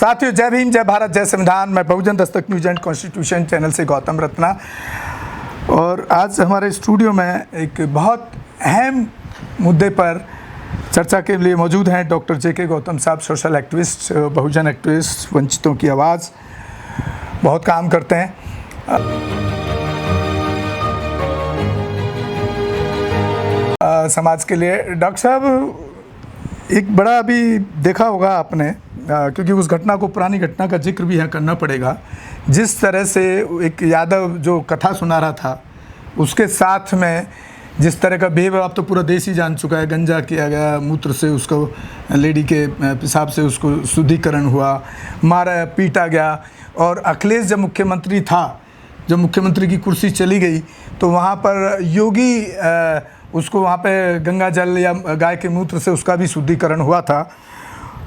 साथियों, जय भीम, जय भारत, जय संविधान। मैं बहुजन Dastak news and constitution channel से गौतम रत्ना, और आज हमारे स्टूडियो में एक बहुत अहम मुद्दे पर चर्चा के लिए मौजूद हैं डॉक्टर जे.के. गौतम साहब, सोशल एक्टिविस्ट, बहुजन एक्टिविस्ट, वंचितों की आवाज़, बहुत काम करते हैं। समाज के लिए। डॉक्टर साहब, एक बड़ा अभी देखा होगा आपने, क्योंकि उस घटना को, पुरानी घटना का जिक्र भी यहाँ करना पड़ेगा। जिस तरह से एक यादव जो कथा सुना रहा था, उसके साथ में जिस तरह का बिहेवियर आप तो पूरा देश ही जान चुका है। गंजा किया गया, मूत्र से उसको, लेडी के पेशाब से उसको शुद्धिकरण हुआ, मारा पीटा गया। और अखिलेश जब मुख्यमंत्री था, जब मुख्यमंत्री की कुर्सी चली गई, तो वहाँ पर योगी उसको वहाँ पे गंगा जल या गाय के मूत्र से उसका भी शुद्धिकरण हुआ था।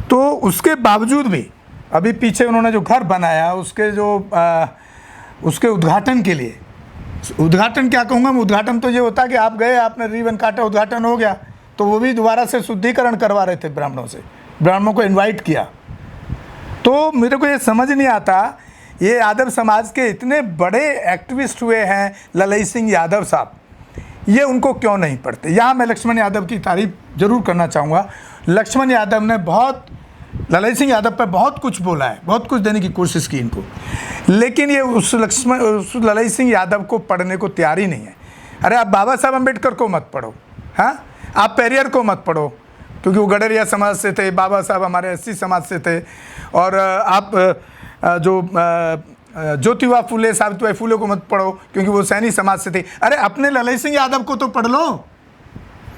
तो उसके बावजूद भी अभी पीछे उन्होंने जो घर बनाया, उसके जो उसके उद्घाटन के लिए, उद्घाटन क्या कहूँगा मैं, उद्घाटन तो ये होता कि आप गए, आपने रिबन काटा, उद्घाटन हो गया। तो वो भी दोबारा से शुद्धिकरण करवा रहे थे ब्राह्मणों से, ब्राह्मणों को इनवाइट किया। तो मेरे को ये समझ नहीं आता, ये यादव समाज के इतने बड़े एक्टिविस्ट हुए हैं ललई सिंह यादव साहब, ये उनको क्यों नहीं पढ़ते। यहाँ मैं लक्ष्मण यादव की तारीफ जरूर करना चाहूँगा। लक्ष्मण यादव ने बहुत, ललई सिंह यादव पर बहुत कुछ बोला है, बहुत कुछ देने की कोशिश की इनको, लेकिन ये उस ललई सिंह यादव को पढ़ने को तैयार ही नहीं है। अरे आप बाबा साहब अम्बेडकर को मत पढ़ो, हाँ, आप पेरियर को मत पढ़ो, क्योंकि वो गडरिया समाज से थे, बाबा साहब हमारे एससी समाज से थे। और आप जो ज्योतिबा फूले, सावित्रीबाई फूले को मत पढ़ो, क्योंकि वो सैनी समाज से थे। अरे अपने ललई सिंह यादव को तो पढ़ लो,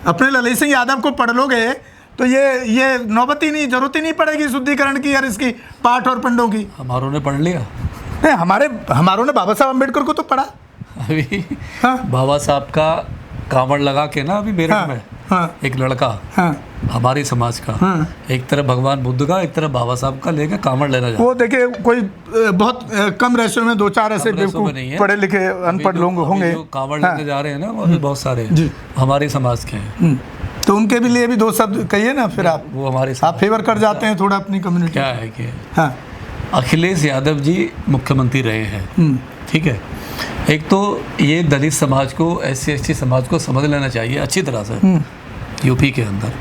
अपने ललई सिंह यादव को पढ़ लोगे तो ये नौबत ही नहीं, जरूरत ही नहीं पड़ेगी शुद्धिकरण की और इसकी, पाठ और पंडों की। हमारों ने पढ़ लिया नहीं, हमारों ने बाबा साहब अम्बेडकर को तो पढ़ा। अभी हाँ? बाबा साहब का कांवड़ लगा के ना, अभी मेरठ में एक लड़का, हमारे समाज का, एक तरफ भगवान बुद्ध का, एक तरफ बाबा साहब का लेके कांवड़ लेना जाता। वो देखिए, कोई बहुत कम रेशियो में, 2-4 ऐसे बेवकूफ पढ़े लिखे अनपढ़ लोग होंगे जो कांवड़ लेके जा रहे हैं ना, वो भी बहुत सारे हमारे समाज के हैं। तो उनके भी लिए भी 2 शब्द कहिए ना, फिर आप, वो हमारे आप फेवर कर जाते हैं थोड़ा अपनी कम्युनिटी। क्या है कि अखिलेश यादव जी मुख्यमंत्री रहे हैं, ठीक है। एक तो ये दलित समाज को, SC/ST समाज को समझ लेना चाहिए अच्छी तरह से यूपी के अंदर,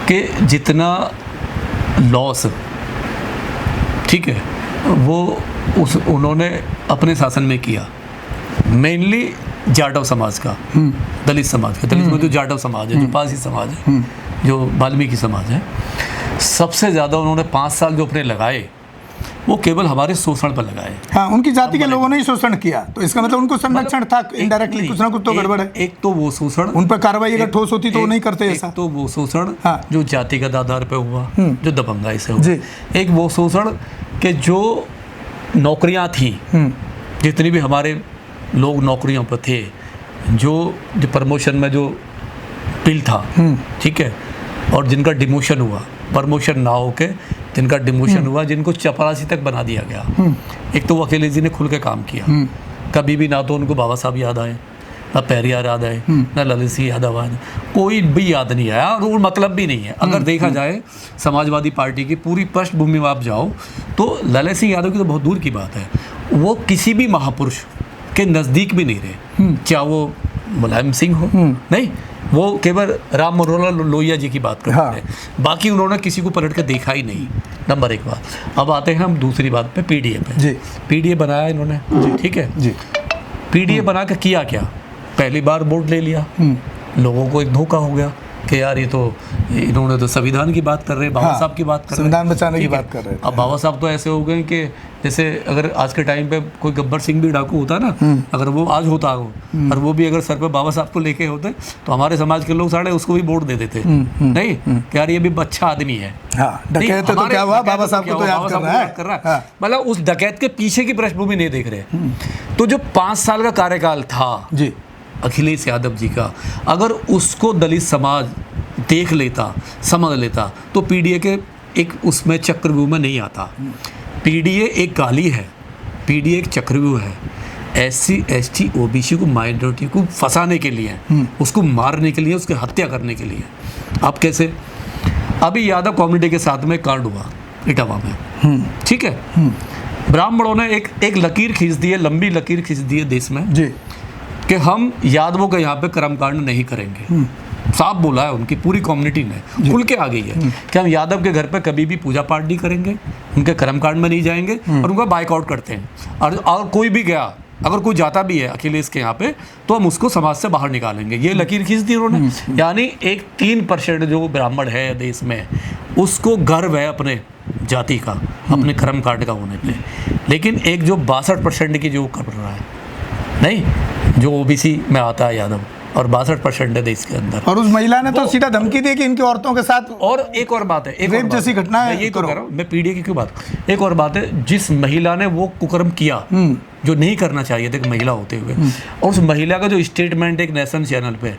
कि जितना लॉस, ठीक है, वो उन्होंने अपने शासन में किया, मेनली जाटव समाज का, दलित समाज का, दलित में जो जाटव समाज है, जो पारसी समाज है, जो वाल्मीकि समाज है, सबसे ज़्यादा उन्होंने 5 साल जो अपने लगाए, वो केवल हमारे शोषण पर लगाए। हाँ, उनकी जाति के लोगों ने ही शोषण किया, तो इसका मतलब उनको संरक्षण था इनडायरेक्टली, कुछ ना कुछ तो गड़बड़ है। एक तो वो शोषण, उन पर कार्रवाई अगर ठोस होती तो वो नहीं करते ऐसा। तो वो शोषण जो जातिगत आधार पे हुआ, जो दबंगाई से हुआ। एक वो शोषण के जो नौकरियां थी, जितनी भी हमारे लोग नौकरियों पर थे, जो प्रमोशन में जो बिल था, ठीक है, और जिनका डिमोशन हुआ, प्रमोशन ना होके जिनका डिमोशन हुआ, जिनको चपरासी तक बना दिया गया। एक तो वो अखिलेश जी ने खुल के काम किया, कभी भी ना तो उनको बाबा साहब याद आए, ना पेरियार याद आए, ना ललित सिंह यादव आए, कोई भी याद नहीं आया, और मतलब भी नहीं है। अगर देखा जाए समाजवादी पार्टी की पूरी पृष्ठभूमि में आप जाओ, तो ललित सिंह यादव की तो बहुत दूर की बात है, वो किसी भी महापुरुष के नज़दीक भी नहीं रहे, चाहे वो मुलायम सिंह हो, नहीं, वो केवल राम मनोहर लोहिया जी की बात करते हैं, बाकी उन्होंने किसी को पलट कर देखा ही नहीं। नंबर 1 बात। अब आते हैं हम दूसरी बात पे, PDA पे। PDA बनाया इन्होंने, ठीक है जी। PDA बना के किया क्या, पहली बार वोट ले लिया, लोगों को एक धोखा हो गया कि यार ये तो, इन्होंने तो संविधान की बात कर रहे हैं, बाबा साहब की बात कर रहे हैं, संविधान बचाने की बात कर रहे हैं। अब बाबा साहब तो ऐसे हो गए कि जैसे अगर आज के टाइम पे कोई गब्बर सिंह भी डाकू होता ना, अगर वो आज होता हो, और वो भी अगर सर पे बाबा साहब को लेके होते, तो हमारे समाज के लोग सारे उसको भी वोट दे देते, नहीं कि यार ये भी अच्छा आदमी है। डकैत तो क्या हुआ, बाबा साहब को तो याद कर रहा है, मतलब उस डकैत के पीछे की पृष्ठभूमि नहीं देख रहे। तो जो 5 साल का कार्यकाल था जी अखिलेश यादव जी का, अगर उसको दलित समाज देख लेता, समझ लेता, तो PDA के एक उसमें चक्रव्यूह में नहीं आता। PDA एक गाली है, PDA एक चक्रव्यूह है, SC/ST OBC को, माइनॉरिटी को फंसाने के लिए, उसको मारने के लिए, उसकी हत्या करने के लिए। अब कैसे, अभी यादव कम्युनिटी के साथ में कांड हुआ, इटावा में, ठीक है। ब्राह्मणों ने एक लकीर खींच दी है, लंबी लकीर खींच दी है देश में जी कि हम यादवों के यहाँ पे कर्मकांड नहीं करेंगे। साफ बोला है, उनकी पूरी कम्युनिटी ने खुल के आ गई है कि हम यादव के घर पे कभी भी पूजा पाठ नहीं करेंगे, उनके कर्मकांड में नहीं जाएंगे और उनका बाइकआउट करते हैं। और कोई भी गया, अगर कोई जाता भी है अखिलेश के यहाँ पे, तो हम उसको समाज से बाहर निकालेंगे। ये लकीर खींच दी उन्होंने। यानी एक 3% जो ब्राह्मण है देश में, उसको गर्व है अपने जाति का, अपने कर्मकांड का होने पे। लेकिन एक जो 62% की जो कर रहा है, नहीं, जो ओबीसी में आता है यादव, और 62% है देश के अंदर। और उस महिला ने तो सीधा धमकी दी कि इनकी औरतों के साथ। और एक और बात है, एक रेप जैसी घटना है, मैं ये तो कह रहा हूँ, मैं पीडीए की क्यों बात, एक और बात है, जिस महिला ने वो कुकर्म किया जो नहीं करना चाहिए था, एक महिला होते हुए, और उस महिला का जो स्टेटमेंट एक नेशनल चैनल पे,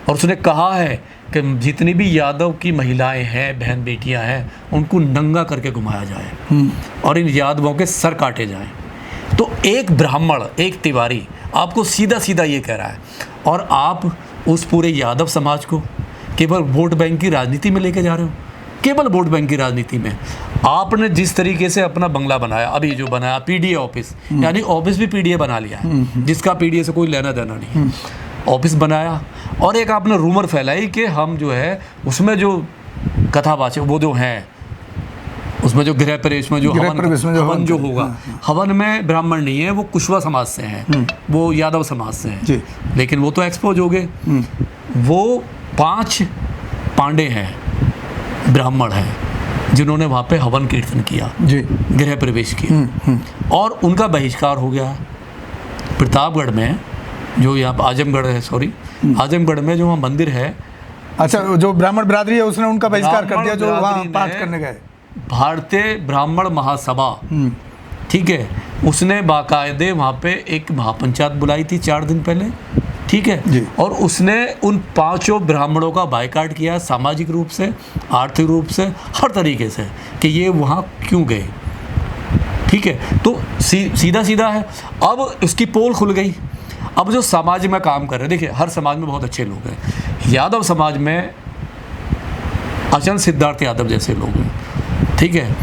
और उसने कहा है कि जितनी भी यादव की महिलाएं हैं, बहन बेटियां हैं, उनको नंगा करके घुमाया जाए और इन यादवों के सर काटे जाएं। तो एक ब्राह्मण, एक तिवारी आपको सीधा सीधा ये कह रहा है, और आप उस पूरे यादव समाज को केवल वोट बैंक की राजनीति में लेके जा रहे हो। केवल वोट बैंक की राजनीति में आपने जिस तरीके से अपना बंगला बनाया, अभी जो बनाया पीडीए ऑफिस, यानी ऑफिस भी पीडीए बना लिया है, जिसका पीडीए से कोई लेना देना नहीं, ऑफिस बनाया। और एक आपने रूमर फैलाई कि हम जो है उसमें जो कथावाचक वो जो हैं, उसमें जो गृह प्रवेश में जो हवन जो होगा, हवन में ब्राह्मण नहीं है, वो कुशवा समाज से हैं, वो यादव समाज से हैं। लेकिन वो तो एक्सपोज हो गए। वो 5 पांडे हैं, ब्राह्मण हैं, जिन्होंने वहाँ पे हवन कीर्तन किया, गृह प्रवेश किया, और उनका बहिष्कार हो गया। प्रतापगढ़ में जो यहाँ आजमगढ़ है, आजमगढ़ में जो वहाँ मंदिर है, अच्छा, जो ब्राह्मण बिरादरी है उसने उनका बहिष्कार कर दिया, जो वहाँ पाठ करने गए। भारतीय ब्राह्मण महासभा, ठीक है, उसने बाकायदे वहाँ पे एक महापंचायत बुलाई थी 4 दिन पहले, ठीक है, और उसने उन 5 ब्राह्मणों का बायकॉट किया, सामाजिक रूप से, आर्थिक रूप से, हर तरीके से, कि ये वहाँ क्यों गए। ठीक है, तो सीधा सीधा है। अब उसकी पोल खुल गई। अब जो समाज में काम कर रहे हैं, देखिए हर समाज में बहुत अच्छे लोग हैं। यादव समाज में अचन सिद्धार्थ यादव जैसे लोग हैं, ठीक है,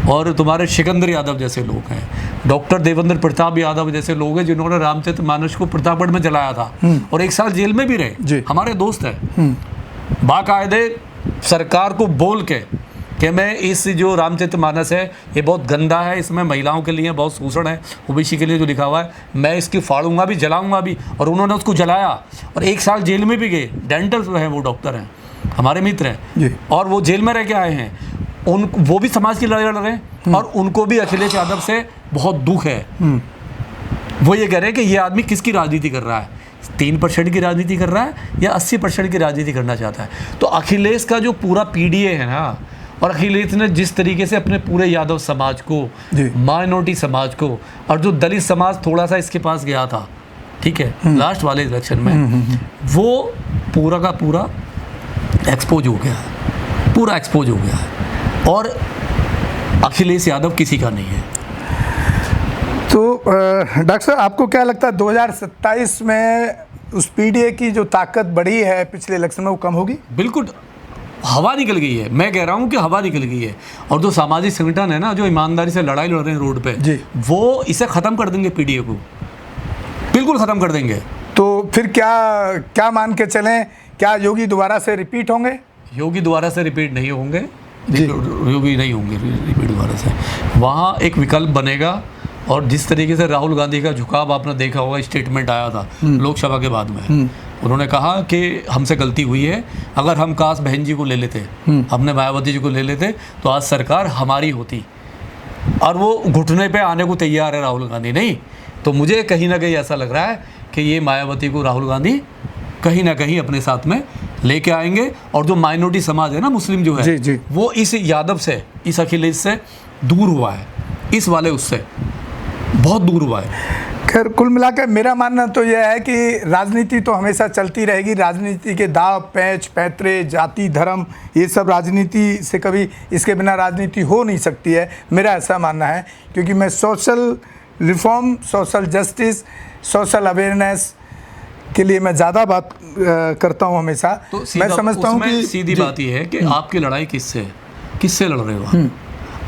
और तुम्हारे सिकंदर यादव जैसे लोग हैं, डॉक्टर देवेंद्र प्रताप यादव जैसे लोग हैं, जिन्होंने रामचरितमानस को प्रतापगढ़ में जलाया था और 1 साल जेल में भी रहे, हमारे दोस्त हैं। बाकायदे सरकार को बोल के कि मैं इस जो रामचरितमानस है ये बहुत गंदा है, इसमें महिलाओं के लिए बहुत शोषण है, ओबीसी के लिए जो लिखा हुआ है, मैं इसकी फाड़ूंगा भी, जलाऊंगा भी, और उन्होंने उसको जलाया और 1 साल जेल में भी गए। डेंटल हैं, वो डॉक्टर हैं, हमारे मित्र हैं, और वो जेल में रह के आए हैं। वो भी समाज की लड़ाई लड़ रहे हैं और उनको भी अखिलेश यादव से बहुत दुख है। वो ये कह रहे हैं कि ये आदमी किसकी राजनीति कर रहा है, 3% की राजनीति कर रहा है या 80% की राजनीति करना चाहता है। तो अखिलेश का जो पूरा पीडीए है ना, और अखिलेश ने जिस तरीके से अपने पूरे यादव समाज को, माइनॉरिटी समाज को, और जो दलित समाज थोड़ा सा इसके पास गया था, ठीक है, लास्ट वाले इलेक्शन में, वो पूरा का पूरा एक्सपोज हो गया है, पूरा एक्सपोज हो गया है, और अखिलेश यादव किसी का नहीं है। तो डॉक्टर साहब, आपको क्या लगता है 2027 में उस पीडीए की जो ताकत बढ़ी है पिछले इलेक्शन में, वो कम होगी? बिल्कुल, हवा निकल गई है। मैं कह रहा हूँ कि हवा निकल गई है, और जो सामाजिक संगठन है ना, जो ईमानदारी से लड़ाई लड़ रहे हैं रोड पे, वो इसे ख़त्म कर देंगे, पीडीए को बिल्कुल ख़त्म कर देंगे। तो फिर क्या मान के चलें, क्या योगी दोबारा से रिपीट होंगे? योगी दोबारा से रिपीट नहीं होंगे, योगी नहीं होंगे रिपीट दोबारा से। वहाँ एक विकल्प बनेगा, और जिस तरीके से राहुल गांधी का झुकाव आपने देखा होगा, स्टेटमेंट आया था लोकसभा के बाद में, उन्होंने कहा कि हमसे गलती हुई है, अगर हम काश बहन जी को ले लेते, हमने मायावती जी को ले लेते, तो आज सरकार हमारी होती। और वो घुटने पे आने को तैयार है राहुल गांधी। नहीं तो मुझे कहीं ना कहीं ऐसा लग रहा है कि ये मायावती को राहुल गांधी कहीं ना कहीं अपने साथ में लेके आएंगे, और जो माइनॉरिटी समाज है ना, मुस्लिम जो है, वो इस यादव से, इस अखिलेश से दूर हुआ है, इस वाले उससे बहुत दूर हुआ है। खैर, कुल मिलाकर मेरा मानना तो यह है कि राजनीति तो हमेशा चलती रहेगी। राजनीति के दाव पैच, पैतरे, जाति, धर्म, ये सब राजनीति से कभी, इसके बिना राजनीति हो नहीं सकती है, मेरा ऐसा मानना है। क्योंकि मैं social reform, social justice, social awareness के लिए मैं ज़्यादा बात करता हूँ हमेशा। तो मैं समझता हूँ कि सीधी बात ये है कि आपकी लड़ाई किससे लड़ रहे हो?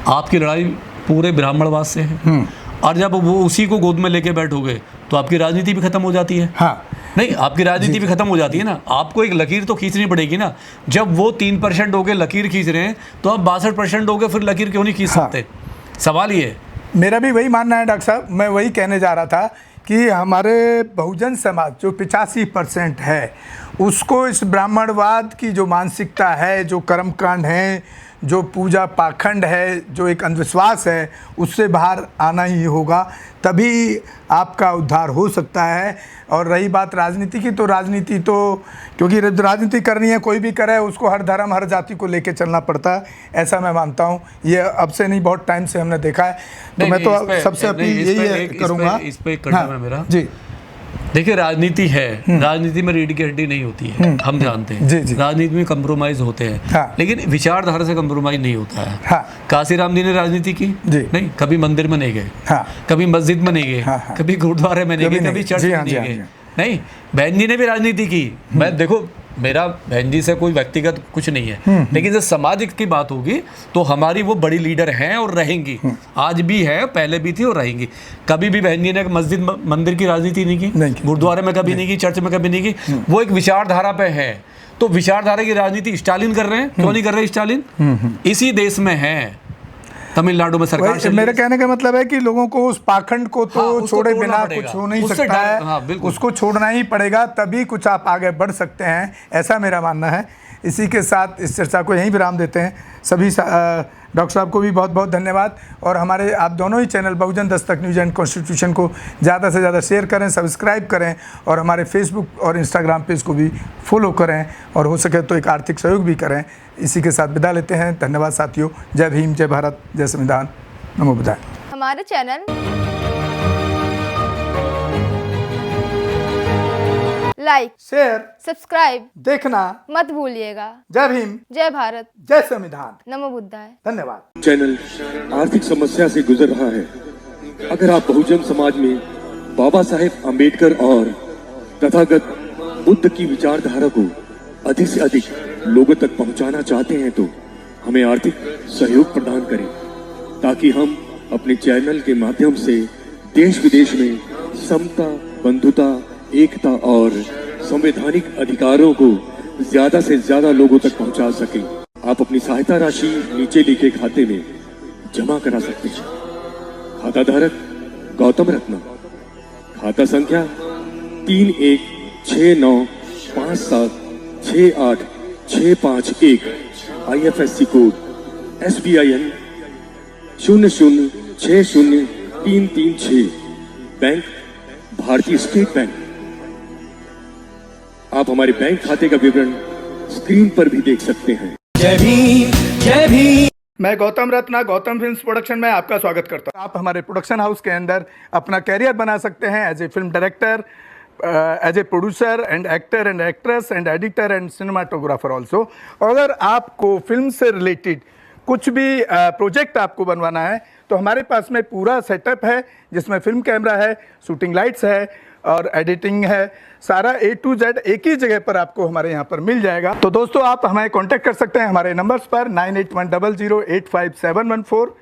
आपकी लड़ाई पूरे ब्राह्मणवाद से है, और जब वो उसी को गोद में लेके बैठोगे तो आपकी राजनीति भी खत्म हो जाती है। हाँ, नहीं, आपकी राजनीति भी खत्म हो जाती है ना। आपको एक लकीर तो खींचनी पड़ेगी ना। जब वो 3% हो गए लकीर खींच रहे हैं, तो आप 62% हो गए, फिर लकीर क्यों नहीं खींच सकते? सवाल ये है। मेरा भी वही मानना है डॉक्टर साहब, मैं वही कहने जा रहा था कि हमारे बहुजन समाज जो 85% है, उसको इस ब्राह्मणवाद की जो मानसिकता है, जो कर्मकांड है, जो पूजा पाखंड है, जो एक अंधविश्वास है, उससे बाहर आना ही होगा, तभी आपका उद्धार हो सकता है। और रही बात राजनीति की, तो राजनीति तो क्योंकि राजनीति करनी है, कोई भी करे, उसको हर धर्म हर जाति को लेके चलना पड़ता है, ऐसा मैं मानता हूँ। ये अब से नहीं, बहुत टाइम से हमने देखा है। तो मैं तो सबसे अपील यही करूँगा। इस पे एक कदम है मेरा जी। देखिए, राजनीति है, राजनीति में रीढ़ की हड्डी नहीं होती है, हम जानते हैं। जी, जी। राजनीति में कंप्रोमाइज होते हैं, हाँ। लेकिन विचारधारा से कंप्रोमाइज नहीं होता है। हाँ। काशीराम जी ने राजनीति की? जी। नहीं, कभी मंदिर में नहीं गए, हाँ। कभी मस्जिद में नहीं गए, हाँ, हाँ। कभी गुरुद्वारे में नहीं गए, कभी चर्च में नहीं गए। नहीं, बहन जी ने भी राजनीति की। मैं देखो, मेरा बहन जी से कोई व्यक्तिगत कुछ नहीं है, लेकिन जब सामाजिक की बात होगी तो हमारी वो बड़ी लीडर हैं और रहेंगी। आज भी है, पहले भी थी और रहेंगी। कभी भी बहन जी ने मस्जिद मंदिर की राजनीति नहीं की, गुरुद्वारे में कभी नहीं की, चर्च में कभी नहीं की। वो एक विचारधारा पे है। तो विचारधारा की राजनीति स्टालिन कर रहे हैं, क्यों नहीं कर रहे स्टालिन? इसी देश में है, तमिलनाडु में सरकार। मेरे कहने का मतलब है कि लोगों को उस पाखंड को तो छोड़े बिना कुछ हो नहीं सकता है। हाँ, उसको छोड़ना ही पड़ेगा, तभी कुछ आप आगे बढ़ सकते हैं, ऐसा मेरा मानना है। इसी के साथ इस चर्चा को यहीं विराम देते हैं। सभी डॉक्टर साहब को भी बहुत बहुत धन्यवाद। और हमारे आप दोनों ही channel Bahujan Dastak news and constitution को ज़्यादा से ज़्यादा शेयर करें, सब्सक्राइब करें, और हमारे फेसबुक और इंस्टाग्राम पेज को भी फॉलो करें, और हो सके तो एक आर्थिक सहयोग भी करें। इसी के साथ विदा लेते हैं। धन्यवाद साथियों। जय भीम, जय भारत, जय संविधान, नमो बुद्धाय। हमारे चैनल लाइक, शेयर, सब्सक्राइब देखना मत भूलिएगा। जय भीम, जय भारत, जय संविधान, नमो बुद्धाय। धन्यवाद। चैनल आर्थिक समस्या से गुजर रहा है। अगर आप बहुजन समाज में बाबा साहेब अम्बेडकर और तथागत बुद्ध की विचारधारा को अधिक से अधिक लोगों तक पहुंचाना चाहते हैं, तो हमें आर्थिक सहयोग प्रदान करें, ताकि हम अपने चैनल के माध्यम से देश विदेश में समता, बंधुता, एकता और संवैधानिक अधिकारों को ज्यादा से ज्यादा लोगों तक पहुंचा सकें। आप अपनी सहायता राशि नीचे लिखे खाते में जमा करा सकते हैं। खाता धारक गौतम रत्ना, खाता संख्या 3169576861, IFSC कोड SBIN 0060336, बैंक भारतीय स्टेट बैंक। आप हमारे बैंक खाते का विवरण स्क्रीन पर भी देख सकते हैं। जय भीम, जय भीम। मैं गौतम रत्ना, गौतम फिल्म्स प्रोडक्शन में आपका स्वागत करता हूं। आप हमारे प्रोडक्शन हाउस के अंदर अपना कैरियर बना सकते हैं as a film director, as a producer and actor and actress and editor and cinematographer also. अगर आपको फिल्म से रिलेटेड कुछ भी प्रोजेक्ट आपको बनवाना है, तो हमारे पास में पूरा सेटअप है, जिसमें फिल्म कैमरा है, शूटिंग लाइट्स है और एडिटिंग है। सारा A to Z एक ही जगह पर आपको हमारे यहाँ पर मिल जाएगा। तो दोस्तों, आप हमें कांटेक्ट कर सकते हैं हमारे नंबर्स पर 9810085714।